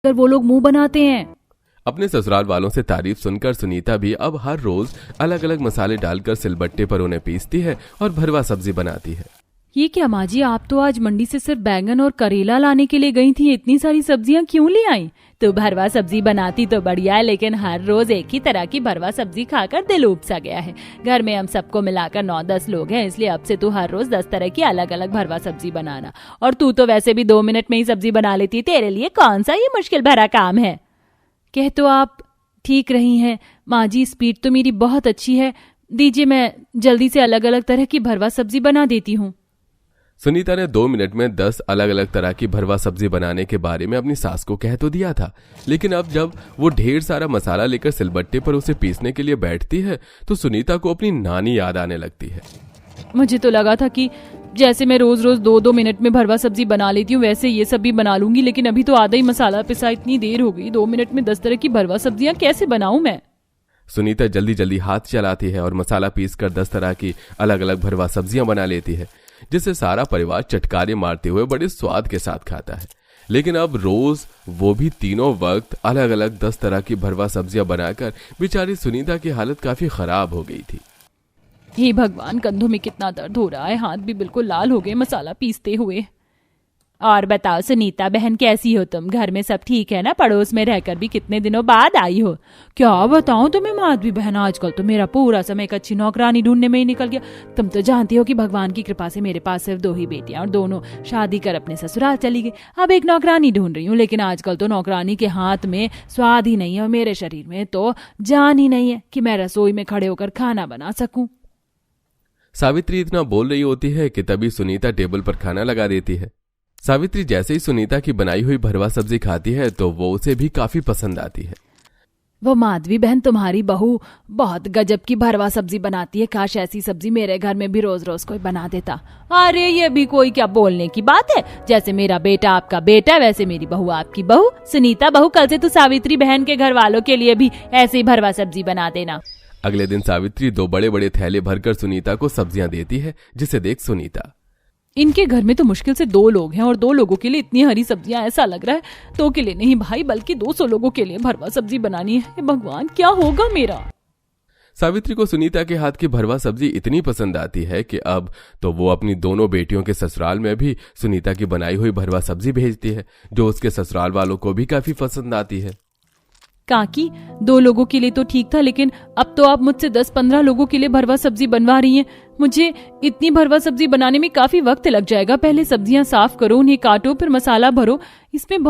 कर वो लोग मुंह बनाते हैं। अपने ससुराल वालों से तारीफ सुनकर सुनीता भी अब हर रोज अलग अलग मसाले डालकर सिलबट्टे पर उन्हें पीसती है और भरवा सब्जी बनाती है। ये क्या माँ जी, आप तो आज मंडी से सिर्फ बैंगन और करेला लाने के लिए गई थी, इतनी सारी सब्जियां क्यों ले आई? तो भरवा सब्जी बनाती तो बढ़िया है, लेकिन हर रोज एक ही तरह की भरवा सब्जी खाकर दिल उब सा गया है। घर में हम सबको मिलाकर 9-10 लोग हैं, इसलिए अब से तू हर रोज 10 तरह की अलग अलग भरवा सब्जी बनाना। और तू तो वैसे भी 2 मिनट में ही सब्जी बना लेती, तेरे लिए कौन सा ये मुश्किल भरा काम है? कह तो आप ठीक रही हैं माँ जी, स्पीड तो मेरी बहुत अच्छी है। दीजिए, मैं जल्दी से अलग अलग तरह की भरवा सब्जी बना देती हूँ। सुनीता ने 2 मिनट में 10 अलग अलग तरह की भरवा सब्जी बनाने के बारे में अपनी सास को कह तो दिया था, लेकिन अब जब वो ढेर सारा मसाला लेकर सिलबट्टे पर उसे पीसने के लिए बैठती है तो सुनीता को अपनी नानी याद आने लगती है। मुझे तो लगा था कि जैसे मैं रोज रोज 2-2 मिनट में भरवा सब्जी बना लेती हूँ वैसे ये सब भी बना लूंगी, लेकिन अभी तो आधा ही मसाला पिसा, इतनी देर हो गई। 2 मिनट में 10 तरह की भरवा सब्जियां कैसे बनाऊं मैं? सुनीता जल्दी जल्दी हाथ चलाती है और मसाला पीसकर 10 तरह की अलग अलग भरवा सब्जियां बना लेती है, जिसे सारा परिवार चटकारे मारते हुए बड़े स्वाद के साथ खाता है। लेकिन अब रोज वो भी तीनों वक्त अलग अलग 10 तरह की भरवा सब्जियां बनाकर बेचारी सुनीता की हालत काफी खराब हो गई थी। हे भगवान, कंधों में कितना दर्द हो रहा है, हाथ भी बिल्कुल लाल हो गए मसाला पीसते हुए। और बताओ सुनीता बहन, कैसी हो तुम? घर में सब ठीक है ना? पड़ोस में रहकर भी कितने दिनों बाद आई हो। क्या बताऊं तुम्हें माधवी बहन, आजकल तो मेरा पूरा समय एक अच्छी नौकरानी ढूंढने में ही निकल गया। तुम तो जानती हो कि भगवान की कृपा से मेरे पास सिर्फ 2 ही बेटियां और दोनों शादी कर अपने ससुराल चली गई। अब एक नौकरानी ढूंढ रही हूँ, लेकिन आजकल तो नौकरानी के हाथ में स्वाद ही नहीं है और मेरे शरीर में तो जान ही नहीं है कि मैं रसोई में खड़े होकर खाना बना सकूं। सावित्री इतना बोल रही होती है कि तभी सुनीता टेबल पर खाना लगा देती है। सावित्री जैसे ही सुनीता की बनाई हुई भरवा सब्जी खाती है तो वो उसे भी काफी पसंद आती है। वो माधवी बहन, तुम्हारी बहू बहुत गजब की भरवा सब्जी बनाती है। काश ऐसी सब्जी मेरे घर में भी रोज रोज कोई बना देता। अरे ये भी कोई क्या बोलने की बात है? जैसे मेरा बेटा आपका बेटा वैसे मेरी बहू आपकी बहू। सुनीता बहू, कल से तू सावित्री बहन के घर वालों के लिए भी ऐसे ही भरवा सब्जी बना देना। अगले दिन सावित्री 2 बड़े बड़े थैले भरकर सुनीता को सब्जियां देती है, जिसे देख सुनीता, इनके घर में तो मुश्किल से 2 लोग हैं और 2 लोगों के लिए इतनी हरी सब्जियां, ऐसा लग रहा है 2 के लिए नहीं भाई बल्कि 200 लोगों के लिए भरवा सब्जी बनानी है। भगवान, क्या होगा मेरा? सावित्री को सुनीता के हाथ की भरवा सब्जी इतनी पसंद आती है कि अब तो वो अपनी दोनों बेटियों के ससुराल में भी सुनीता की बनाई हुई भरवा सब्जी भेजती है, जो उसके ससुराल वालों को भी काफी पसंद आती है। काकी, 2 लोगों के लिए तो ठीक था, लेकिन अब तो आप मुझसे 10-15 लोगों के लिए भरवा सब्जी बनवा रही हैं। मुझे इतनी भरवा सब्जी बनाने में काफी वक्त लग जाएगा। पहले सब्जियां साफ करो, उन्हें काटो, फिर मसाला भरो, इसमें बहुत